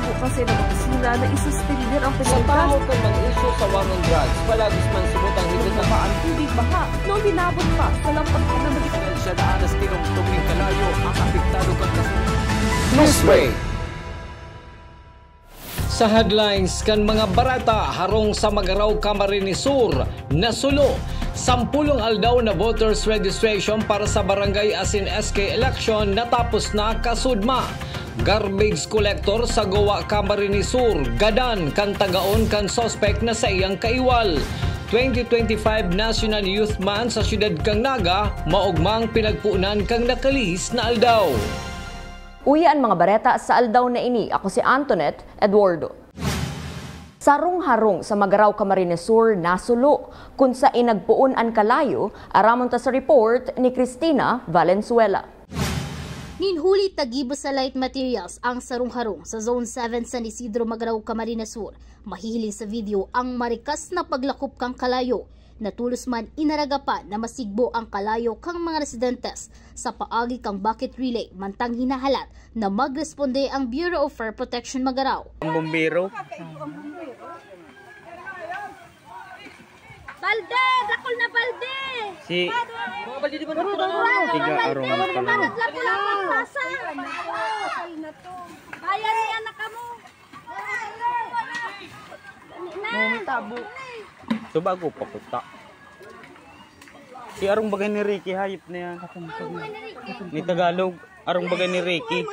nagsubo kasi ng mga sila na isuspender ang Sa penalidad. taho ka mga isyo sa war on drugs, palagos man subutang higit na Ang tubig baha, noong binabot pa sa lampag na magitan. Siya na alas tirong tubig kalayo ang apektado kang kasunod. Newsbreak. Sa headlines kan mga barata harong sa Magaraw Camarines Sur nasulo 10 aldaw na voters registration para sa barangay asin SK election natapos na kasudma. Garbage collector sa Gowa Camarines Sur gadan kan tagaon kan suspect na sa iyang kaiwal. 2025 National Youth Month sa siyudad kang Naga maugmang pinagpuunan kang nakalis na aldaw. Uyan mga bareta sa aldaw na ini. Ako si Antoinette Eduardo. Sarong-harong sa Magaraw Camarines Sur nasulo kung sa inagpuon an kalayo aramon ta sa report ni Cristina Valenzuela. Ninhuli tagibo sa light materials ang sarong-harong sa Zone 7 San Isidro, Magaraw Camarines Sur. Mahihiling sa video ang marikas na paglakop kang kalayo. Natulos man inaraga pa na masigbo ang kalayo kang mga residentes sa paagi kang bucket relay mantang hinahalat na magresponde ang Bureau of Fire Protection Magaraw. Ang bombero. Balde! Dakol na balde! Si Tiga Arong Kalayo. Bayan niya na kamo! Tabo. So bago pa puta. Si Arong bagay ni Ricky hayop na yan. Ni Tagalog, Arong bagay ni Ricky.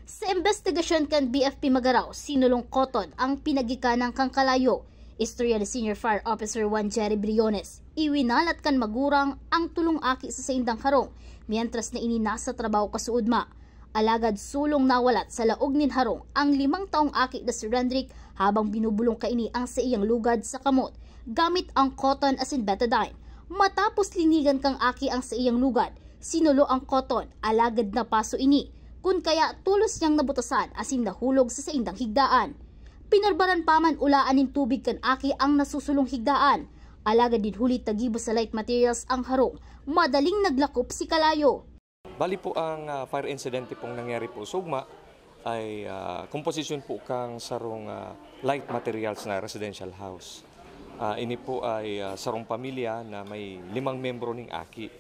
Sa investigasyon kan BFP Magaraw, sinulong Cotton ang pinagikanang kang kalayo. Istorya ni Senior Fire Officer 1 Jerry Briones. Iwinalat kan magurang ang tulong aki sa saindang harong, mientras na ini nasa trabaho kasuudma. Alagad sulong nawalat sa laog nin harong ang 5 taong aki na si Rendrick habang binubulong kaini ang sa iyang lugad sa kamot gamit ang cotton asin betadine. Matapos linigan kang aki ang sa iyang lugad, sinulo ang cotton alagad na paso ini kun kaya tulos niyang nabutasan asin nahulog sa saindang higdaan. Pinarbaran pa man ulaan nin tubig kan aki ang nasusulong higdaan. Alagad din huli tagibo sa light materials ang harong, madaling naglakop si kalayo. Bali po ang fire incident pong nangyari po sugma ay komposisyon po kang sarong light materials na residential house. Ini po ay sarong pamilya na may 5 membro ning aki.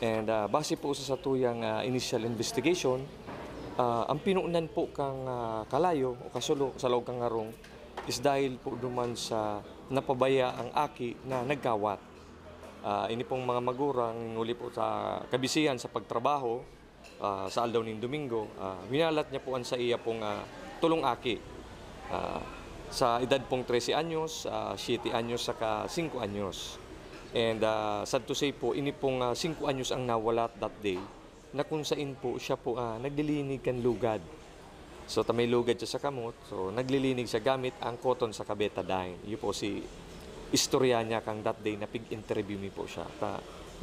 And base po sa satuyang initial investigation, ang pinuunan po kang kalayo o kasulo sa loob kang harong is dahil po duman sa napabaya ang aki na nagkawat. Ini pong mga magurang nguli po sa kabisihan sa pagtrabaho sa aldaw ning Domingo, winalat niya po sa iya pong tulong aki sa edad pong 13 anyos, 7 anyos saka 5 anyos. And sad to say po, ini pong 5 anyos ang nawalat that day na kung saan po siya po naglilinig kan lugad. So may lugad siya sa kamot, so naglilinig siya gamit ang cotton sa betadine. Yun po si istorya niya kang that day na pig-interview mi po siya.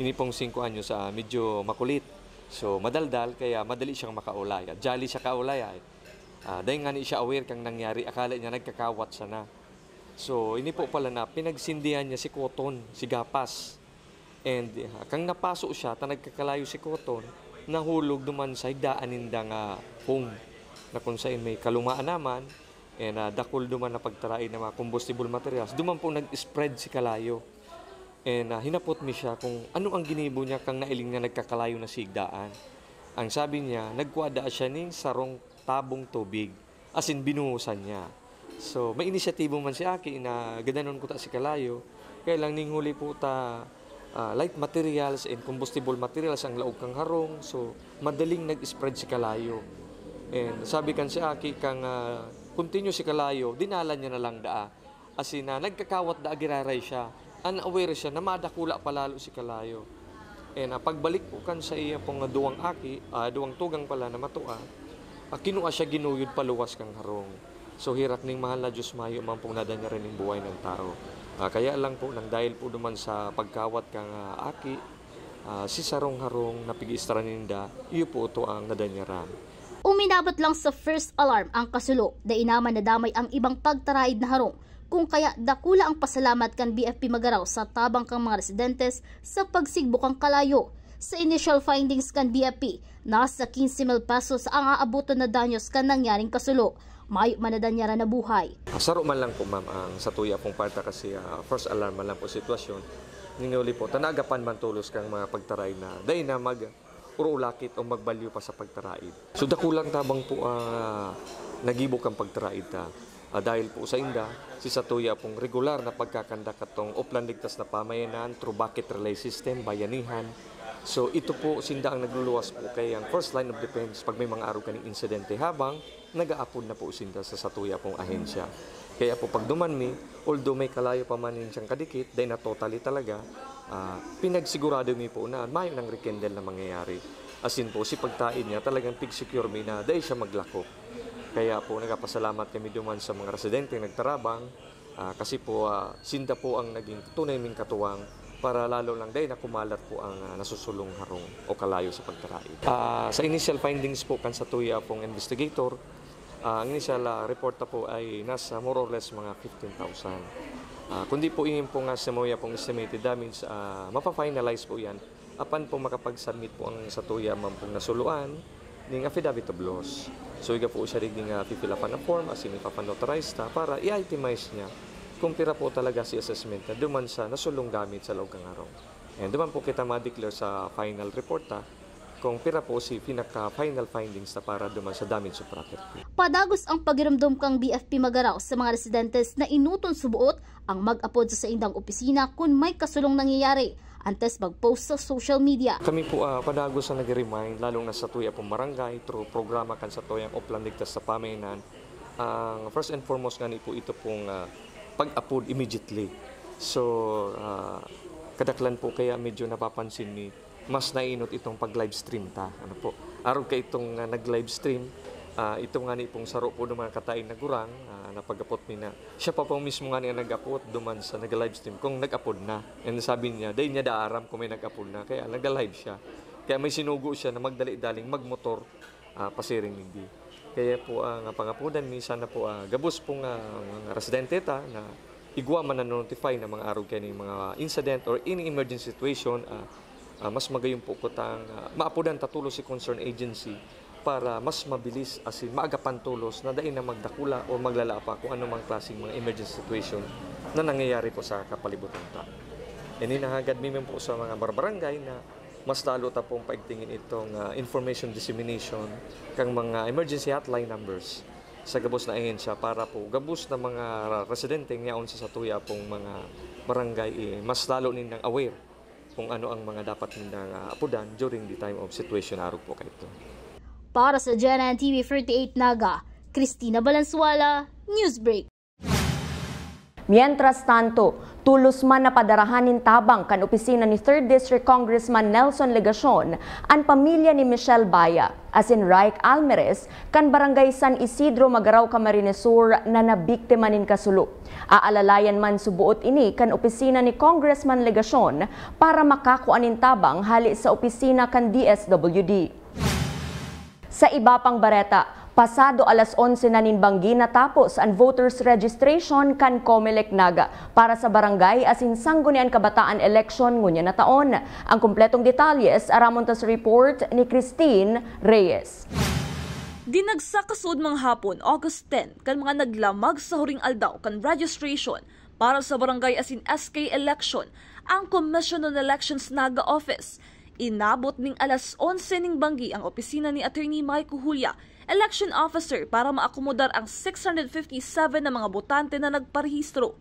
Ini pong 5 anyos medyo makulit. So madaldal kaya madali siyang makaulay. Jolly siya kaulay dahil nga ni siya aware kang nangyari, akala niya nagkakawat siya na. So ini po pala na pinagsindihan niya si Cotton, si Gapas. And kang napaso siya, nagkakalayo si Cotton, nahulog duman sa higdaan nindang home na kung saan may kalumaan naman. And dakol duman na pagtarain ng mga combustible materials, duman po nag-spread si kalayo. And hinapot mi siya kung ano ang ginibo niya kang nailing na nagkakalayo na sigdaan. Ang sabi niya, nagkuada siya ning sarong tabong tubig, asin binuhusan niya. So may inisyatibo man si Aki na gadanon ko ta si kalayo, kaya lang ning huli po ta light materials and combustible materials ang laog kang harong, so madaling nag-spread si kalayo. And sabi kan si Aki kang continue si kalayo, dinala niya na lang daa. Asin nagkakawat daa giraray siya. Unaware siya na madakula palalo si kalayo. And pagbalik po kan sa iya pong duwang aki, duwang tugang pala na matua, kinuha siya ginuyod paluwas kang harong. So hirak ning mahal na Diyos mayo man pong nadanya rin ng buhay ng tao. Kaya lang po, nang dahil po duman sa pagkawat kang aki, si sarong harong napig-istra ninda, iyo po ito ang nadanyaran. Uminabot lang sa first alarm ang kasulo da inaman na damay ang ibang pagtaraid na harong kung kaya dakula ang pasalamat kan BFP Magaraw sa tabang kang mga residentes sa pagsigbo kang kalayo. Sa initial findings kan BFP, nasa 15,000 pesos ang aabuto na danyos kan nangyaring kasulo. Mayo manadanyara na buhay. Saro man lang po ma'am ang satuya pong parta kasi first alarm man lang po sitwasyon. Ninuli po, tanagapan man tulos kang mga pagtaray na dahil na urulakit o magbalyo pa sa pagtaraid. So dakulang tabang po nagibok ang pagtaraid ta. Dahil po sa inda, si Satuya pong regular na pagkakandak atong Oplan Ligtas na Pamayanan through bucket relay system, bayanihan. So ito po sinda ang nagluluwas po kay ang first line of defense pag may mga araw kaning insidente habang nag-aapod na po sinda sa Satuya pong ahensya. Kaya po pag dumanmi, although may kalayo pa man siyang kadikit, dahil na totally talaga, pinagsigurado mi po na mayo ng rekindle na mangyayari. As in po, si pagtain niya talagang pig-secure mi na dahil siya maglako. Kaya po nagpasalamat kami duman sa mga residente nagtarabang kasi po sinda po ang naging tunay ming katuwang para lalo lang dahil na kumalat po ang nasusulong harong o kalayo sa pagtaraid. Sa initial findings po kan Satuya pong investigator, ang initial report po ay nasa more or less mga 15,000. Kundi po yun po nga Satuya pong estimated damage, mapafinalize po yan apan po makapag-submit po ang Satuya man pong nasuluan ng affidavit of loss. So iga po siya rin pipilapan na form as in ipapanotarize ta para i-itemize niya kung pira po talaga si assessment na duman sa nasulong gamit sa loob ng araw. And duman po kita ma-declare sa final report ta kung pira po si pinaka-final findings na para duman sa damage sa property. Padagos ang pagiramdom kang BFP Magaraw sa mga residentes na inuton subuot ang mag-apod sa indang opisina kung may kasulong nangyayari antes mag-post sa social media. Kami po padagos ang nag-remind, lalong na sa Satuya pong barangay, through programa kan Satuyang Oplan Ligtas sa Pamayanan. Ang first and foremost nga po ito pong pag-upload immediately. So, kadaklan po kaya medyo napapansin ni mas nainot itong pag-live stream ta. Ano po? Araw ka itong nag-live stream, ito nga ni pong saro po naman kataing na gurang, na pag-upload mi na. Siya pa po mismo nga niya nag-upload duman sa nag-live stream kung nag-upload na. And sabi niya, dahil niya daaram kung may nag-upload na, kaya nag-live siya. Kaya may sinugo siya na magdali-daling magmotor pasiring hindi. Kaya po ang pangapudan mi, sana po gabos po nga mga residente ta na igwa man na notify na mga araw kaya mga incident or any emergency situation, mas magayon po ko tang maapudan tatulo si concerned agency para mas mabilis asin maagapan tulos na dahil na magdakula o maglala pa kung anumang klaseng mga emergency situation na nangyayari po sa kapalibutan ta. Ininahagad mi po sa mga barangay na mas lalo ta pong paigtingin itong information dissemination kang mga emergency hotline numbers sa gabos na ahensya para po gabos na mga residente ngayon sa Satuya pong mga barangay mas lalo nilang aware kung ano ang mga dapat nilang apudan during the time of situation araw po kayo. Para sa GNN TV 38 Naga, Cristina Valenzuela, Newsbreak. Mientras tanto, tulos man na padarahanin tabang kan opisina ni 3rd District Congressman Nelson Legacion ang pamilya ni Michelle Baya, as in Raik Almerez, kan barangay San Isidro, Magaraw, Camarines Sur na nabiktima nin kasulo. Aalalayan man subuot ini kan opisina ni Congressman Legacion para makakuanin tabang hali sa opisina kan DSWD. Sa iba pang bareta, pasado alas 11 na ninbanggi natapos ang voters registration kan Comelec Naga para sa barangay asin Sangguniang Kabataan election ngunya na taon. Ang kumpletong detalyes aramon ta sa report ni Christine Reyes. Dinagsakasud mga hapon August 10 kan mga naglamag sa huring aldaw kan registration para sa barangay asin SK election ang Commission on Elections Naga Office. Inabot ning alas 11 ning banggi ang opisina ni Attorney Mike Julia, election officer, para maakomodar ang 657 na mga botante na nagparehistro.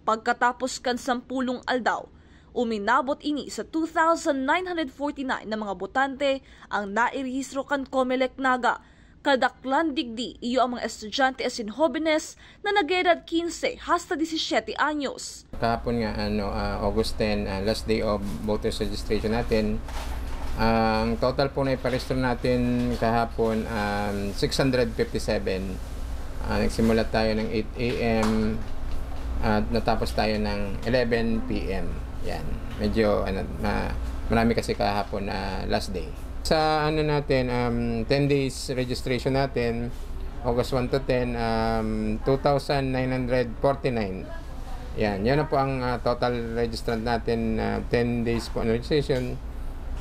Pagkatapos kan 10 aldaw, uminabot ini sa 2,949 na mga botante ang nairehistro kan Comelec Naga. Kadaklan digdi iyo ang mga estudyante asin jóvenes na nag-edad 15 hasta 17 anyos. Kahapon nga August 10, last day of voters registration natin. Ang total po na iparehistro natin kahapon 657. Nagsimula tayo ng 8 AM at natapos tayo ng 11 PM. Yan. Medyo marami kasi kahapon last day. Sa natin 10 days registration natin August 1 to 10 2,949. Yan na po ang total registrant natin 10 days po registration.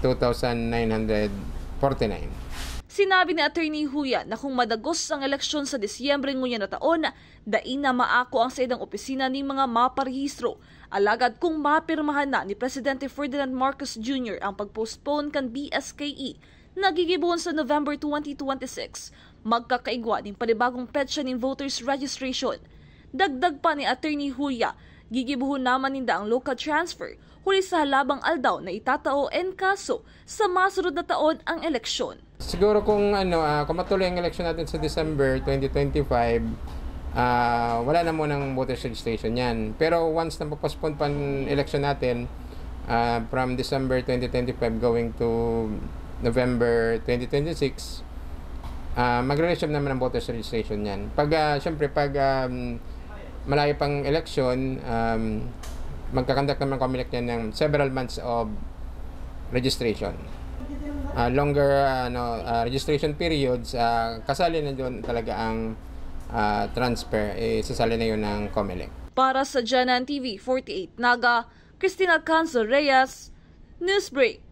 2,949. Sinabi ni Attorney Huya na kung madagos ang eleksyon sa Disyembre ngunya na taon, dain na maako ang sa idang opisina ng mga maparehistro. Alagad kung mapirmahan na ni Presidente Ferdinand Marcos Jr. ang pagpostpone kan BSKE, nagigibon sa November 2026, magkakaigwa ng panibagong petsa ng voters registration. Dagdag pa ni Attorney Huya, gigibuhon naman ninda ang local transfer, huli sa halabang aldaw na itatao en kaso sa masunod na taon ang eleksyon. Siguro kung kung matuloy ang election natin sa December 2025, wala na munang voters registration yan. Pero once na postpone pa ang election natin from December 2025 going to November 2026, magre-resume naman ang voters registration yan. Siyempre, pag malayo pang election, magkakandak naman COMELEC yan ng several months of registration. Longer registration periods, kasali na doon talaga ang transfer, sasali na yun ng COMELEC. Para sa Janan TV 48 Naga, Cristina Canzo Reyes, Newsbreak.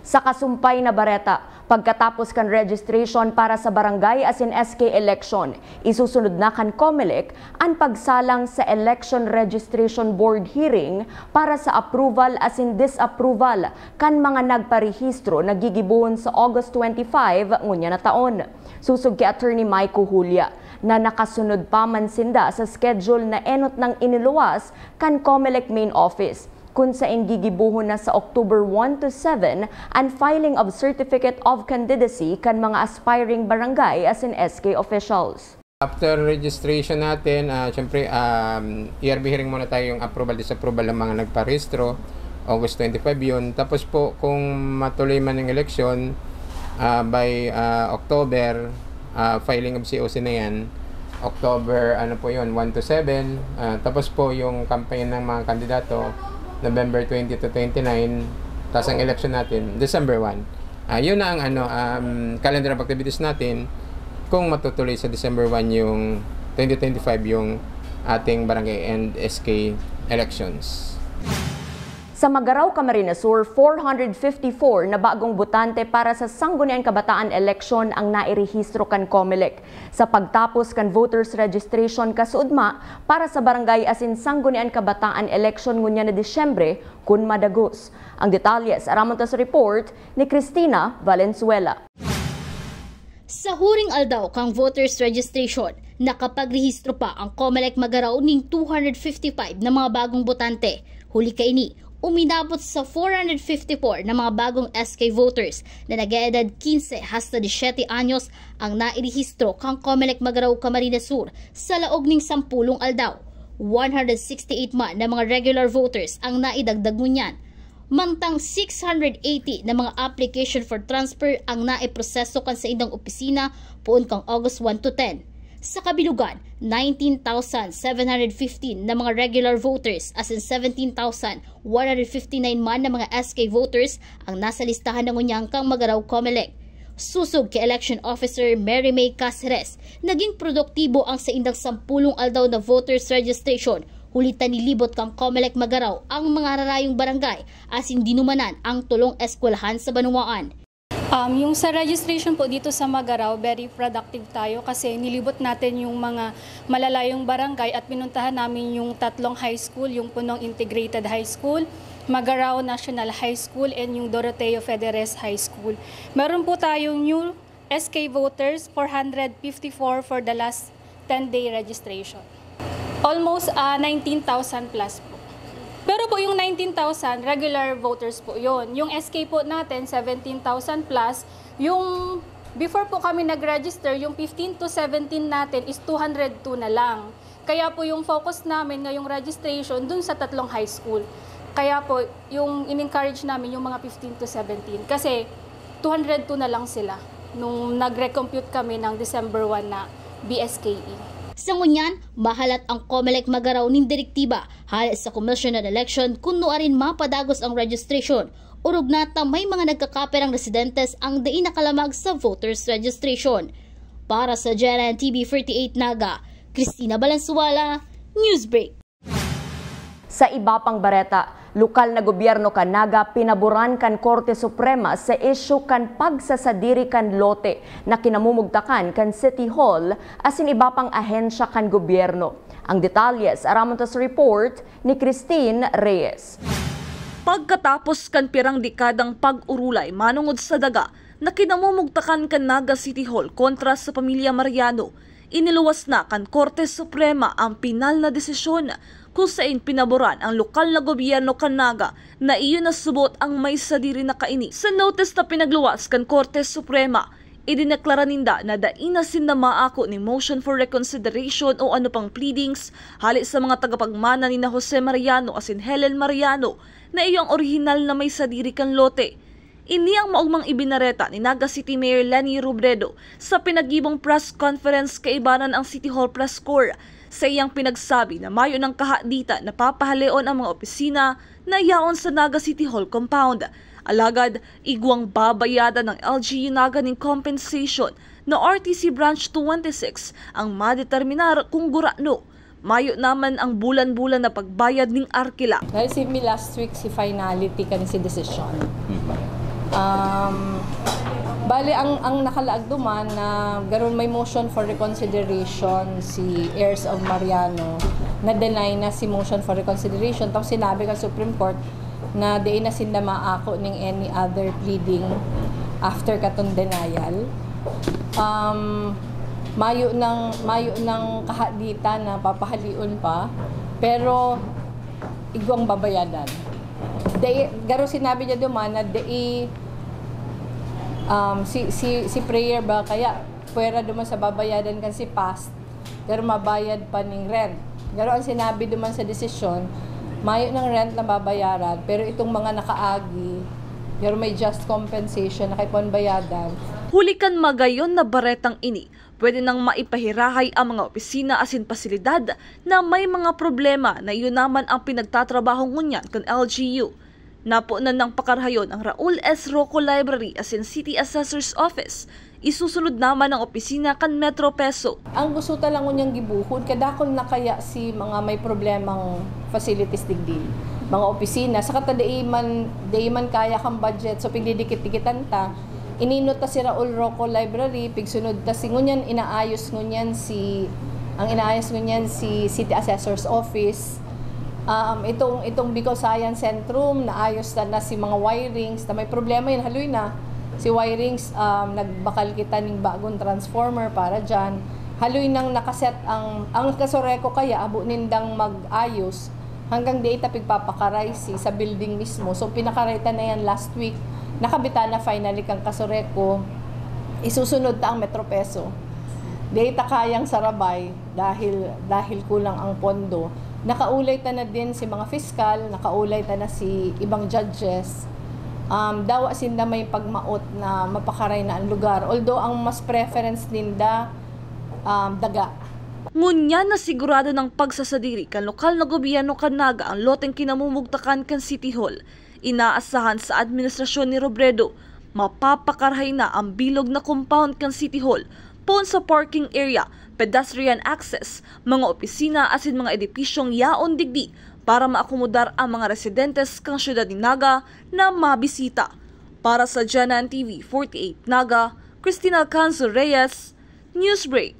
Sa kasumpay na Bareta, pagkatapos kan registration para sa barangay as in SK election, isusunod na kan COMELEC ang pagsalang sa Election Registration Board hearing para sa approval as in disapproval kan mga nagparehistro na gigibuhon sa August 25 ngunya na taon. Susug kay Attorney Maiko Julia na nakasunod pa man sinda sa schedule na enot ng iniluwas kan COMELEC main office, kung sa gigibuhon na sa October 1 to 7 ang filing of Certificate of Candidacy kan mga aspiring barangay as in SK officials. After registration natin, syempre, ERB hearing muna tayo yung approval, disapproval ng mga nagparehistro, August 25 yun. Tapos po, kung matuloy man ng election, by October, filing of COC na yan, October, 1 to 7, tapos po yung campaign ng mga kandidato, November 20 to 29, tapos ang election natin, December 1. Yun na ang calendar of activities natin kung matutuloy sa December 1 yung 2025 yung ating barangay and SK elections. Sa Magaraw, Camarines Sur, 454 na bagong botante para sa Sangguniang Kabataan election ang nairehistro kan COMELEC. Sa pagtapos kan voters registration kasuudma para sa barangay as in Sangguniang Kabataan election ngunya na Disyembre kun madagos. Ang detalye sa aramon sa report ni Cristina Valenzuela. Sa huring aldaw kang voters registration, nakapagrehistro pa ang COMELEC Magaraw ning 255 na mga bagong botante. Huli kay ni uminabot sa 454 na mga bagong SK voters na nag-eedad 15 hasta 17 anyos ang nairehistro kang COMELEC Magaraw Camarines Sur sa laog ning 10 aldaw. 168 man na mga regular voters ang naidagdag ngunyan. Mangtang 680 na mga application for transfer ang naiproseso kan sa idang opisina puon kang August 1 to 10. Sa kabilugan, 19,715 na mga regular voters as in 17,159 man na mga SK voters ang nasa listahan ng unyang kang Magaraw COMELEC. Susog kay Election Officer Mary May Caceres, naging produktibo ang sa indang 10 aldaw na voters registration. Hulitan nilibot kang COMELEC Magaraw ang mga rarayong barangay as in dinumanan ang tulong eskwelahan sa Banwaan. Yung sa registration po dito sa Magaraw, very productive tayo kasi nilibot natin yung mga malalayong barangay at pinuntahan namin yung 3 high school, yung Punong Integrated High School, Magaraw National High School, and yung Doroteo Federes High School. Meron po tayong new SK voters, 454 for the last 10-day registration. Almost 19,000 plus po. Pero po yung 19,000, regular voters po yun. Yung SK po natin, 17,000 plus. Yung before po kami nag-register, yung 15 to 17 natin is 202 na lang. Kaya po yung focus namin ngayong registration dun sa 3 high school. Kaya po yung in-encourage namin yung mga 15 to 17. Kasi 202 na lang sila nung nag-recompute kami ng December 1 na BSKE. Sa ngunyan, mahalat ang COMELEC Magaraw ning direktiba halit sa Commission on Election kung nuarin mapadagos ang registration. Urog nata may mga nagkakaperang residentes ang daing nakalamag sa voters registration. Para sa Janan TV 48 Naga, Cristina Valenzuela, Newsbreak. Sa iba pang bareta, lokal na gobyerno kan naga pinaboran kan Korte Suprema sa isyu kan pagsasadiri kan lote na kinamumugtakan kan City Hall asin iba pang ahensya kan gobyerno. Ang detalyes aramon sa report ni Christine Reyes. Pagkatapos kan pirang dekadang pag-urulay manungod sa daga na kinamumugtakan kan Naga City Hall kontra sa pamilya Mariano, iniluwas na kan Korte Suprema ang pinal na desisyon kung saan pinaboran ang lokal na gobyerno kan Naga na iyon nasubot ang may sadiri na kaini. Sa notice na pinagluwas kan Korte Suprema, idineklara ninda na dainasin na maako ni motion for reconsideration o ano pang pleadings hali sa mga tagapagmana ni na Jose Mariano asin Helen Mariano na iyong orihinal na may sadiri kan lote. Ini ang maugmang ibinareta ni Naga City Mayor Leni Robredo sa pinagibong press conference kaibanan ang City Hall Press Corps sa iyang pinagsabi na mayo ng kahadita na papahaleon ang mga opisina na yaon sa Naga City Hall compound. Alagad, igwang babayadan ng LGU Naga ng compensation na RTC Branch 226 ang madeterminar kung gurano. Mayo naman ang bulan-bulan na pagbayad ng arkila. Na-receive me last week si finality kan si decision. Bali, ang nakalaag duman na garon may motion for reconsideration si heirs of Mariano na deny na si motion for reconsideration. Tapos sinabi ka Supreme Court na di na sinda maako ning any other pleading after katong denial. Mayo ng kahadita na papahaliun pa, pero igwang babayadan. Garo sinabi niya duman na si prayer ba kaya pwera duman sa babayadan kan si past pero mabayad pa ning rent. Garo ang sinabi duman sa desisyon, mayo ng rent na babayaran pero itong mga nakaagi garo may just compensation na kay bayadan. Hulikan magayon na baretang ini, pwede nang maipahirahay ang mga opisina asin pasilidad na may mga problema na iyon naman ang pinagtatrabaho ngunyan kan LGU. Napunan ng pakarhayon ang Raul S. Rocco Library asin City Assessor's Office. Isusunod naman ang opisina kan Metro Peso. Ang gusto talang ngunyang gibuhod, kadakon na kaya si mga may problemang facilities digdi. Mga opisina, sa katadai man kaya kang budget, so pigdidikit-dikitan ta, ininot ta si Raul Rocco Library, pigsunod ta si ngunyan, inaayos ngunyan si City Assessor's Office. Itong Bicol Science Centrum, naayos na si mga wirings, na may problema yun, haloy na. Si wirings, nagbakal kita ng bagong transformer para dyan. Haloy nang nakaset ang kasoreko kaya, abo nindang mag-ayos, hanggang di ita pigpapakaray sa building mismo. So pinakarayta na yan last week, nakabita na finally kang kasoreko, isusunod ta ang Metro Peso. Di ita kayang sarabay dahil kulang ang pondo. Nakaulay ta na din si mga fiskal, nakaulay ta na si ibang judges. Dawa sinda may pagmaot na mapakaray na ang lugar. Although ang mas preference ninda daga. Ngunya na sigurado ng pagsasadiri kan lokal na gobyerno kan Naga ang loteng kinamumugtakan kan City Hall. Inaasahan sa administrasyon ni Robredo, mapapakarhay na ang bilog na compound kan City Hall, pon sa parking area, pedestrian access, mga opisina asin mga edipisyong yaon digdi para maakomodar ang mga residentes kang syudad ni Naga na mabisita. Para sa Janan TV 48 Naga, Cristina Alcanzo Reyes, Newsbreak.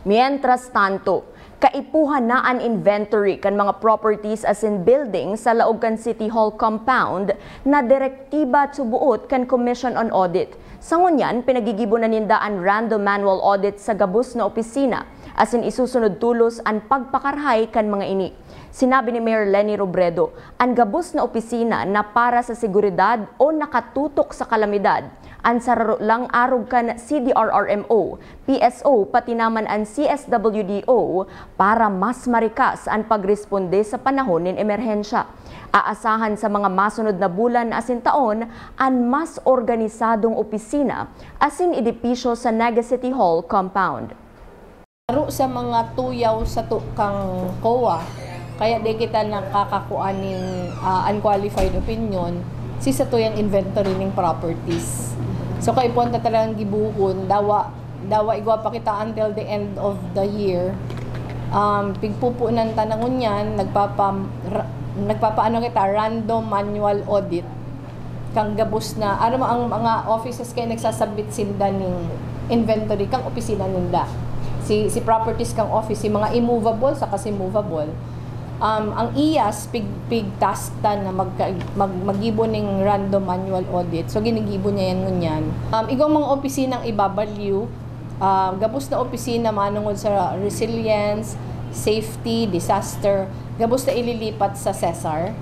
Mientras tanto, kaipuhan na ang inventory kan mga properties as in buildings sa laog kan City Hall compound na direktiba subuot kan Commission on Audit. Sa ngunyan, pinagigibo na ninda ang random manual audit sa gabus na opisina as in isusunod tulos ang pagpakarhay kan mga ini. Sinabi ni Mayor Leni Robredo, ang gabus na opisina na para sa seguridad o nakatutok sa kalamidad, ang sararo lang arog kan CDRRMO, PSO, pati naman ang CSWDO para mas marikas ang pagresponde sa panahon ng emerhensya. Aasahan sa mga masunod na bulan asin taon ang mas organisadong opisina asin edipisyo sa Naga City Hall compound. Laro sa mga tuyaw sa tukang COA, kaya di kita nakakakuha ng unqualified opinion si sa tuyang inventory ng properties. So kay punta talagang gibuhon, dawa igwa pa kita until the end of the year Pigpupunan tanangon yan, nagpapaano kita, random manual audit. Kang gabos na, ano ang mga offices kayo nagsasabit sinda ng inventory, kang opisina ninda. Si properties kang office, si mga immovable sa kasi movable. Ang IAS, pig task ta na magibo ng random manual audit. So, ginigibo niya yan ngunyan. Igong mga opisinang ibabaliw, gabos na opisina manungod sa resilience, safety, disaster, gabos na ililipat sa CESAR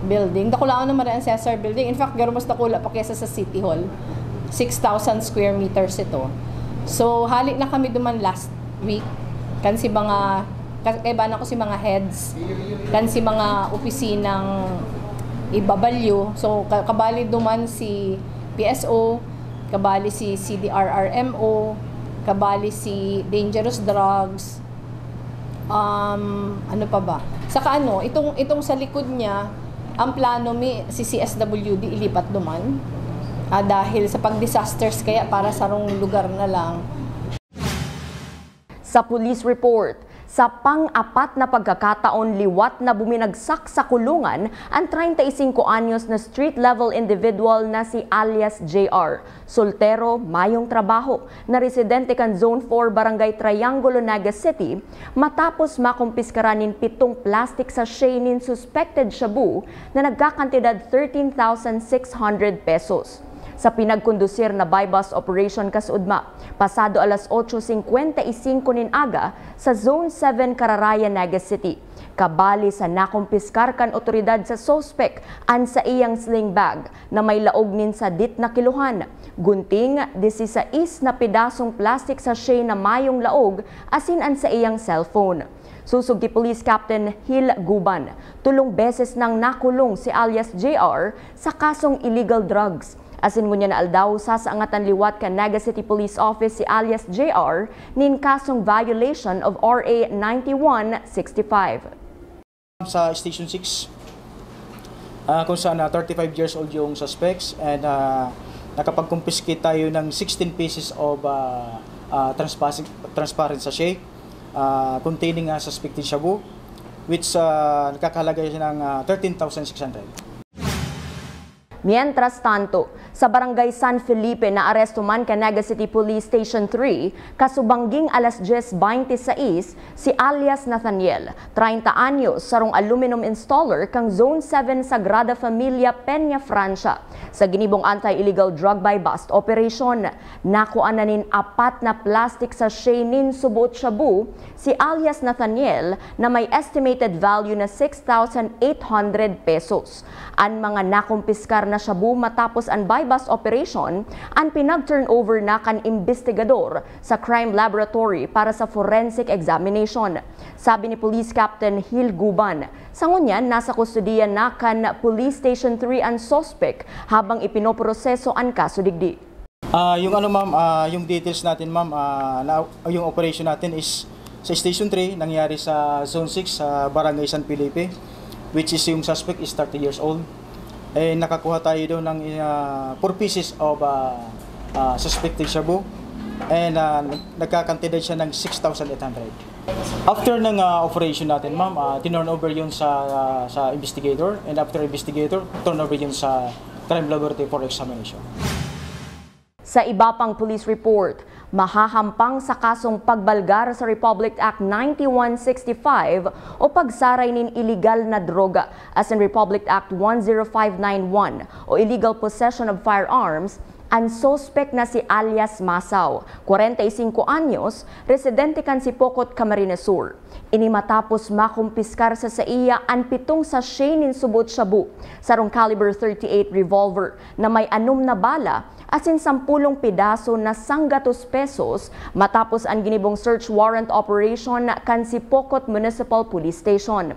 building. Dakulaan naman ang CESAR building. In fact, garo mas dakula pa kesa sa City Hall. 6,000 square meters ito. So, halik na kami duman last week. Kan si mga, kaibanan ko si mga heads, kan si mga opisinang ibabalyo. So, kabali duman si PSO, kabali si CDRRMO, kabali si Dangerous Drugs, ano pa ba? Saka ano, itong sa likod niya, ang plano si CSWD ilipat duman. Dahil sa pag-disasters kaya para sa rong lugar na lang. Sa police report, sa pang-apat na pagkakataon liwat na buminagsak sa kulungan ang 35 anyos na street-level individual na si alias JR. Soltero, mayong trabaho, na residente kan Zone 4 Barangay Triangulo, Naga City, matapos makumpiskaranin 7 plastic sachet nin suspected shabu na nagkakantidad 13,600 pesos. Sa pinagkondusir na bypass operation kasudma, pasado alas 8:55 nin aga sa Zone 7 Cararayan, Naga City. Kabali sa nakumpiskar kan otoridad sa suspect an sa iyang sling bag na may laog nin sa dit na kiluhan. Gunting 16 na pedasong plastic sachet na mayong laog asin an sa iyang cellphone. Susog ti Police Captain Hil Guban, 3 beses nang nakulong si alias JR sa kasong illegal drugs. Asin ngunya na aldaw sa angatan liwat kan Naga City Police Office si alias JR nin kasong violation of RA 9165. Sa Station 6, kung saan 35 years old yung suspects, and nakapag-confiscate tayo ng 16 pieces of transparent sachet containing suspected shabu, which nakakahalaga siya ng 13,600. Mientras tanto, sa Barangay San Felipe na aresto man ka Naga City Police Station 3, kasubangging alas 10:26 si alias Nathaniel, 30 anyos, sarong aluminum installer kang Zone 7 Sagrada Familia, Peña, Francia. Sa ginibong anti-illegal drug by bust operation, nakuan na nin 4 na plastic sachet nin subot shabu si alias Nathaniel na may estimated value na 6,800 pesos. Ang mga nakumpiskar na shabu matapos ang buy-bust operation, ang pinag-turnover na kan investigador sa crime laboratory para sa forensic examination. Sabi ni Police Captain Hil Guban, sa ngunyan nasa kustudiya na kan Police Station 3 ang suspect habang ipinoproseso ang kaso digdi. Yung yung details natin ma'am, yung operation natin is sa Station 3, nangyari sa Zone 6 sa Barangay San Felipe, which is yung suspect is 30 years old. Nakakuha tayo doon ng 4 pieces of suspected shabu, and nagkakantidad siya ng 6,800. After ng operation natin ma'am, tinurn over yun sa investigator, and after investigator, turn over yun sa crime laboratory for examination. Sa iba pang police report, mahahampang sa kasong pagbalgar sa Republic Act 9165 o pagsaray nin illegal na droga as in Republic Act 10591 o illegal possession of firearms, ang suspect na si alias Masaw, 45 anyos, residente kan si Pocot, Camarines Sur. Ini matapos makumpiskar sa iya ang 7 sachet nin subot shabu, sarong caliber 38 revolver na may 6 na bala asin 10 pedaso na 100 pesos matapos ang ginibong search warrant operation kan si Pocot Municipal Police Station.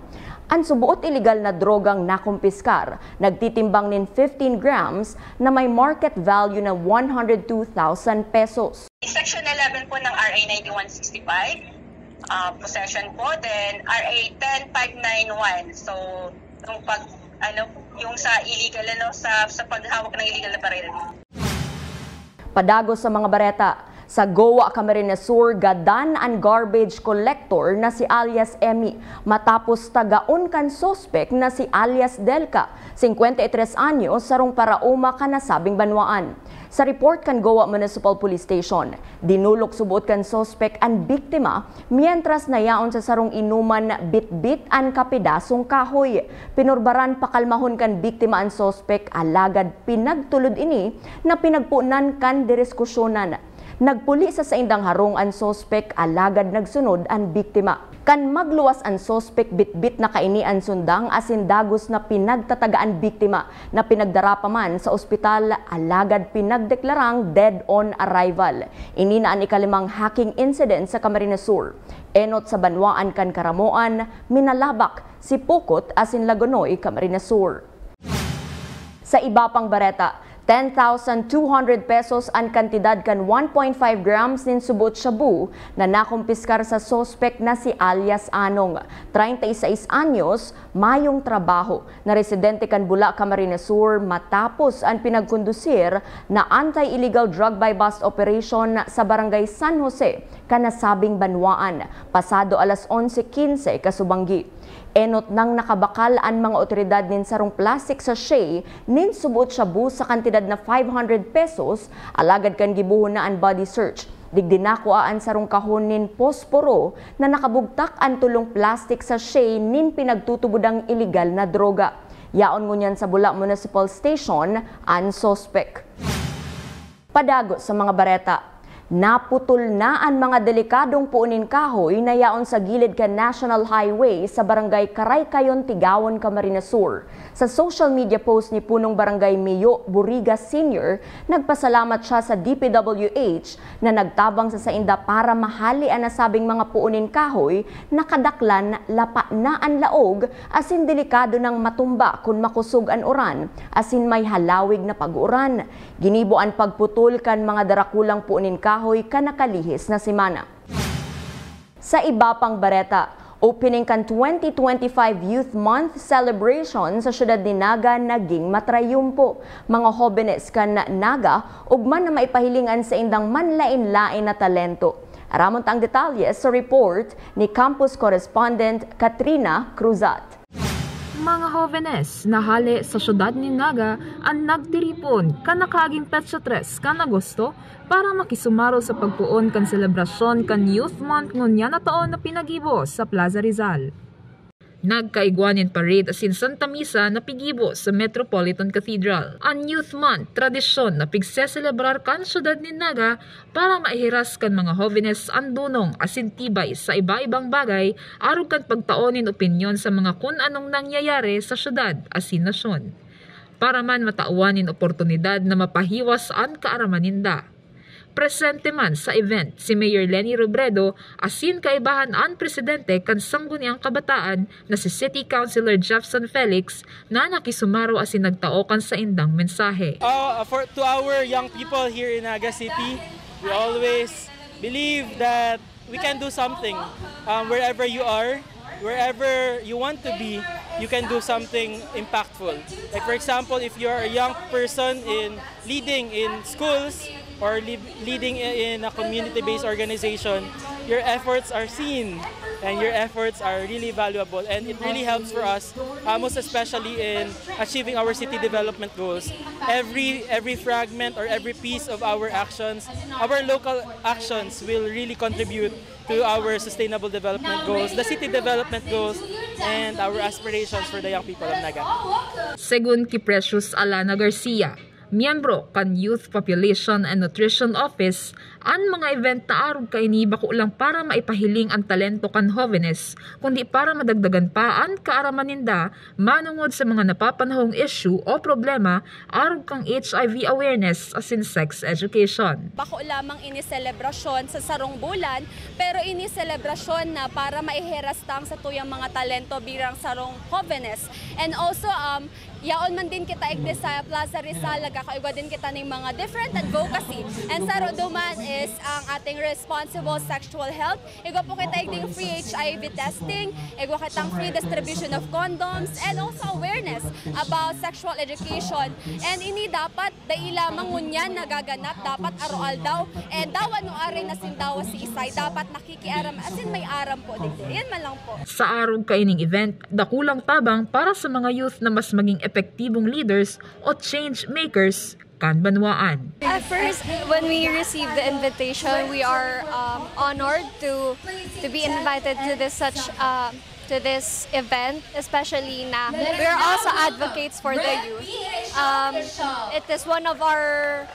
Ang subuot illegal na drogang nakumpiskar, nagtitimbang nin 15 grams na may market value na 102,000 pesos. Section 11 po ng RA 9165, possession po, then RA 10591. So, yung sa illegal, sa paghawak ng illegal na baril. Padagos sa mga bareta, Sa Goa, Camarines Sur, gadan ang garbage collector na si alias Emmy matapos tagaon kan sospek na si alias Delca, 53 anyos, sarong parauma kanasabing banwaan. Sa report kan Goa Municipal Police Station, dinulok subuot kan sospek ang biktima mientras nayaon sa sarong inuman bit-bit ang kapidasong kahoy. Pinurbaran pakalmahon kan biktima ang sospek, alagad pinagtulod ini na pinagpunan kan diskusyonan. Nagpuli sa indang harong ang sospek, alagad nagsunod ang biktima. Kan magluwas ang sospek, bit-bit na kaini ang sundang asin dagos na pinagtatagaan biktima na pinagdarapa man sa ospital, alagad pinagdeklarang dead on arrival. Ini na ang ikalimang hacking incident sa Camarines Sur. Enot sa banwaan kan Karamoan, Minalabak, Sipokot asin Lagonoy, Camarines Sur. Sa iba pang bareta, 10,200 pesos ang kantidad kan 1.5 grams nin subot shabu na nakumpiskar sa sospek na si alias Anong, 36 anyos, mayong trabaho, na residente kan Bula, Camarines Sur, matapos ang pinagkondusir na anti-illegal drug by bust operation sa barangay San Jose, kanasabing banwaan, pasado alas 11:15 kasubanggi. Enot nang nakabakal ang mga otoridad nin sarong plastic sachet nin subot shabu sa kantidad na 500 pesos, alagad kan gibuhon na ang body search. Digdinakuaan sarong kahon nin posporo na nakabugtak ang tulong plastic sachet nin pinagtutubudang illegal na droga. Yaon ngunyan sa Bula Municipal Station ang sospek. Padago sa mga bareta. Naputol na ang mga delikadong puunin kahoy na yaon sa gilid kan National Highway sa barangay Karaykayon, Tigawon, Camarines Sur. Sa social media post ni punong barangay Mio Buriga Sr., nagpasalamat siya sa DPWH na nagtabang sa sainda para mahali ang nasabing mga puunin kahoy na kadaklan lapa na ang laog asin delikado ng matumba kung makusog ang uran asin may halawig na pag-uran. Ginibo ang pagputol kan mga darakulang puunin kahoy kanakalihis na simana. Sa iba pang bareta, opening kan 2025 Youth Month celebration sa syudad ni Naga naging matrayumpo. Mga hobenes kan Naga ugman na maipahilingan sa indang manlain-lain na talento. Aramon tang detalye sa report ni campus correspondent Katrina Cruzat. Mga hovenes na hali sa syudad ni Naga ang nagtiripon kanakaging petsa 3 kan Agosto para makisumaro sa pagpuon kan selebrasyon kan Youth Month ngunya na taon na pinagibo sa Plaza Rizal. Nagkaigwanin parade asin Santa Misa na pigibo sa Metropolitan Cathedral. Ang Youth Month, tradisyon na pigseselebrar kan syudad ni Naga para maihiras kan mga hovenes ang dunong asin tibay sa iba-ibang bagay arog kan pagtaonin opinyon sa mga kun anong nangyayari sa syudad asin nasyon. Para man matauanin oportunidad na mapahiwas ang kaaramaninda. Presente man sa event si Mayor Lenny Robredo asin kaibahan ang presidente kan sangguniang kabataan na si City Councilor Jefferson Felix na nakisumaro asin nagtao kan sa indang mensahe. To our young people here in Naga City, we always believe that we can do something. Wherever you are, wherever you want to be, you can do something impactful. Like for example, if you're a young person leading in schools, or leading in a community-based organization, your efforts are seen and your efforts are really valuable, and it really helps for us, most especially in achieving our city development goals. Every fragment or every piece of our actions, our local actions will really contribute to our sustainable development goals, the city development goals, and our aspirations for the young people of Naga. Segun ki Precious Alana Garcia, miyembro kan Youth Population and Nutrition Office, ang mga event na arog kaini bako lang para maipahiling ang talento kan hovenes, kundi para madagdagan pa ang kaaramaninda manungod sa mga napapanahong issue o problema arog kang HIV awareness asin sex education. Bako lamang ini selebrasyon sa sarong bulan, pero ini selebrasyon na para maiherastang sa tuyang mga talento birang sarong hovenes. And also yaon man din kita igdi sa Plaza Rizal, nagkakaigwa din kita ng mga different advocacy. And sa Roduman is ang ating responsible sexual health. Igwa po kita igding free HIV testing, igwa kitang free distribution of condoms, and also awareness about sexual education. And ini dapat daila mangunyan nagaganap, dapat aroal daw, and dawan no ari na sindawa si Isay, dapat nakikiaram, as in may aram po digdi. Yan man lang po. Sa araw kaining event, dakulang tabang para sa mga youth na mas maging epektibong leaders o change makers kan banwaan. At first, when we received the invitation, we are honored to be invited to this event, especially na we are also advocates for the youth. It is one of our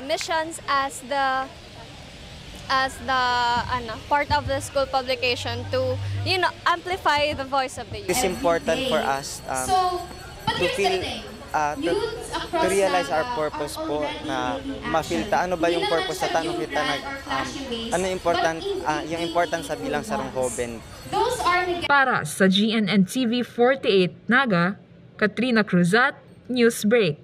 missions as the part of the school publication to amplify the voice of the youth. It's important for us to feel to realize our purpose po, na ma-feel ta ano ba yung purpose sa tanong kita ano yung important sa bilang sarong joven. Para sa GNN TV 48 Naga, Katrina Cruzat, Newsbreak.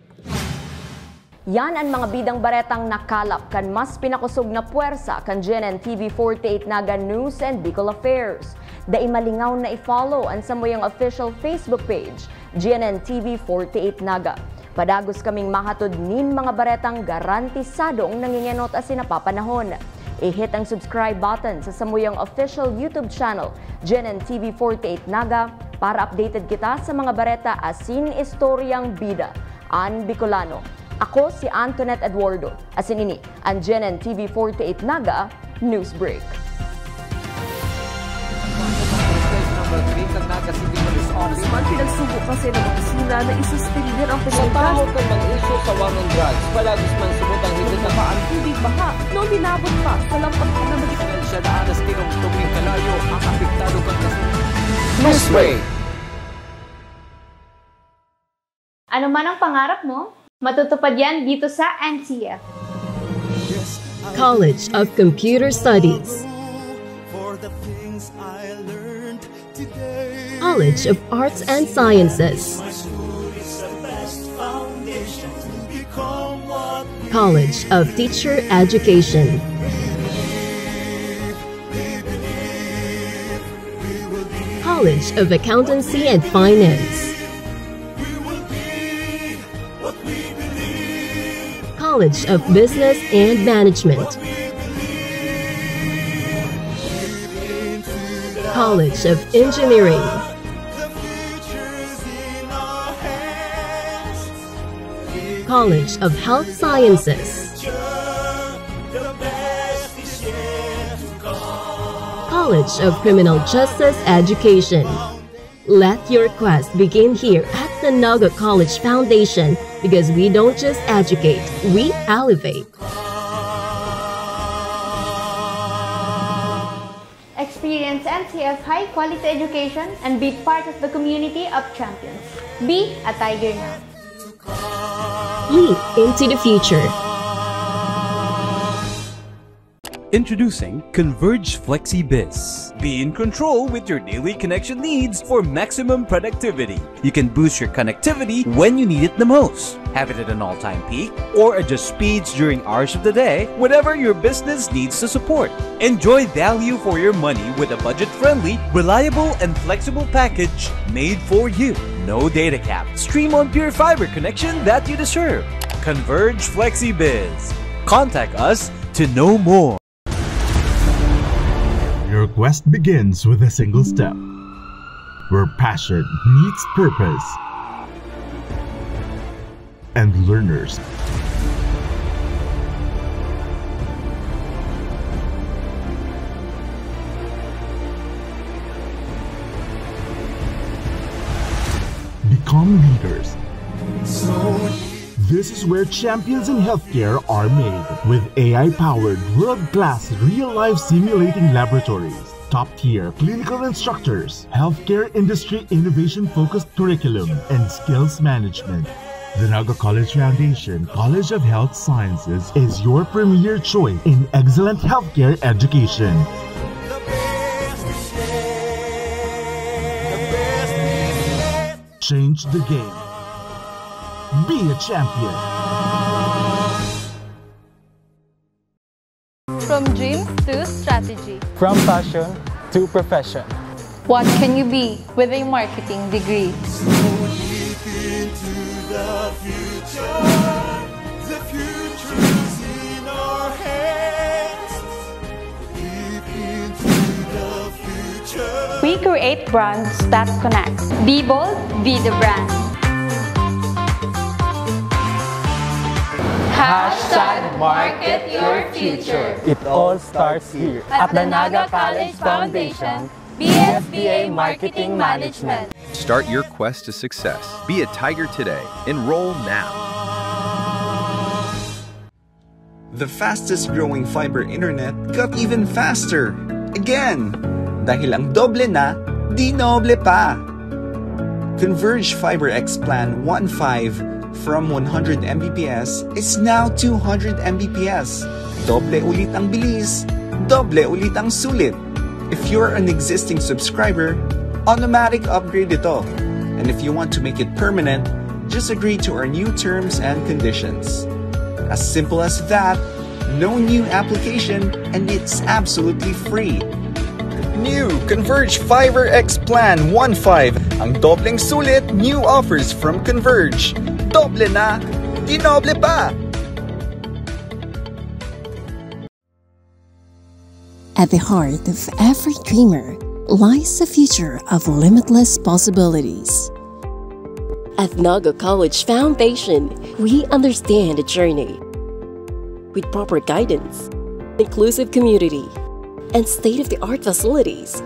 Yan ang mga bidang baretang nakalap kan mas pinakusog na puwersa kan GNN TV 48 Naga News and Bicol Affairs. Dai malingaw na i-follow ang samuyang official Facebook page, GNN TV 48 Naga. Padagos kaming mahatod nin mga baretang garantisadong nangingenot as sinapapanahon. I-hit ang subscribe button sa samuyang official YouTube channel, GNN TV 48 Naga, para updated kita sa mga bareta asin istoryang bida. An Bicolano. Ako si Antoinette Eduardo. Asin ini, ang GNN TV 48 Naga Newsbreak. Man pinagsubo kasi ng opisina na isuspender ang Sa taho kang mag-issue sa war on drugs, palagis man subutang higit na ang tubig baha, no binabot pa sa lampag na magiging siya daan na stinong tuming kalayo ang apektado kang Newsbreak. Ano man ang pangarap mo, matutupad yan dito sa NCF. College of Computer Studies, College of Arts and Sciences, College of Teacher Education, College of Accountancy and Finance, College of Business and Management, College of Engineering, College of Health Sciences, College of Criminal Justice Education. Let your quest begin here at the Naga College Foundation, because we don't just educate, we elevate. Experience NCF high-quality education and be part of the community of champions. Be a Tiger now. Leap into the future. Introducing Converge FlexiBiz. Be in control with your daily connection needs for maximum productivity. You can boost your connectivity when you need it the most. Have it at an all-time peak or adjust speeds during hours of the day, whatever your business needs to support. Enjoy value for your money with a budget-friendly, reliable, and flexible package made for you. No data cap. Stream on pure fiber connection that you deserve. Converge FlexiBiz. Contact us to know more. Your quest begins with a single step, where passion meets purpose, and learners become leaders. This is where champions in healthcare are made, with AI-powered, world-class, real-life simulating laboratories, top-tier clinical instructors, healthcare industry innovation-focused curriculum, and skills management. The Naga College Foundation College of Health Sciences is your premier choice in excellent healthcare education. Change the game. Be a champion. From dreams to strategy. From passion to profession. What can you be with a marketing degree? The future's in our hands. Deep into the future. We create brands that connect. Be bold, be the brand. Hashtag market your future. It all starts here at the Naga College Foundation, BSBA Marketing Management. Start your quest to success. Be a Tiger today. Enroll now. The fastest growing fiber internet got even faster. Again! Dahil ang doble na, di noble pa. Converge Fiber X Plan 1.5 from 100 Mbps is now 200 Mbps. Doble ulit ang bilis, doble ulit ang sulit. If you're an existing subscriber, automatic upgrade ito. And if you want to make it permanent, just agree to our new terms and conditions. As simple as that, no new application, and it's absolutely free. New Converge Fiber X Plan 1.5. Ang dobleng sulit, new offers from Converge. Doble na, di noble pa! At the heart of every dreamer lies a future of limitless possibilities. At Naga College Foundation, we understand the journey. With proper guidance, inclusive community, and state-of-the-art facilities,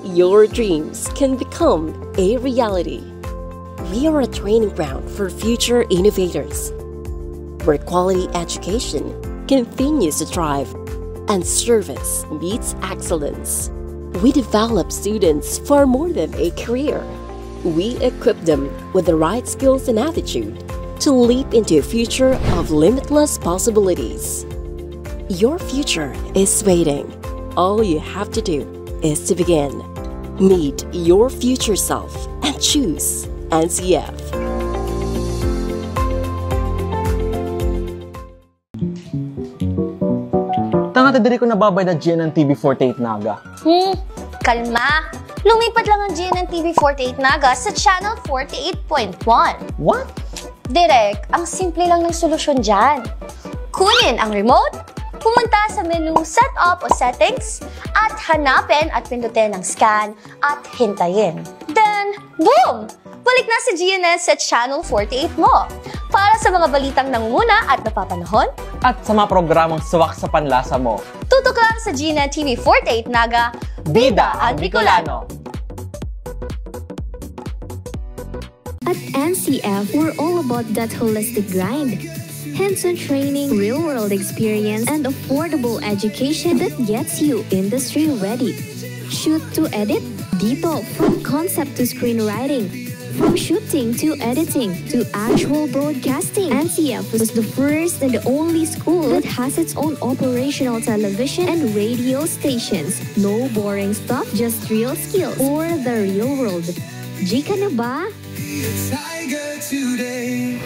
your dreams can become a reality. We are a training ground for future innovators, where quality education continues to thrive and service meets excellence. We develop students for more than a career. We equip them with the right skills and attitude to leap into a future of limitless possibilities. Your future is waiting. All you have to do is to begin. Meet your future self and choose NCF. Tanga diri ko nababay na GNN TV48 Naga. Kalma! Lumipat lang ang GNN TV48 Naga sa Channel 48.1. What? Direk, ang simple lang ng solusyon dyan. Kunin ang remote, pumunta sa menu Setup o Settings, at hanapin at pindutin ang scan at hintayin. Then, boom! Balik na si GNN sa Channel 48 mo. Para sa mga balitang nanguna at napapanahon, at sa mga programang suwak sa panlasa mo. Tutok lang sa GNN TV48 Naga, Bida ang Bicolano. At NCF, we're all about that holistic grind. Hands-on training, real-world experience, and affordable education that gets you industry-ready. Shoot to edit? Dito, from concept to screenwriting. From shooting to editing to actual broadcasting, NCF was the first and the only school that has its own operational television and radio stations. No boring stuff, just real skills for the real world. Jika na ba? Tiger today.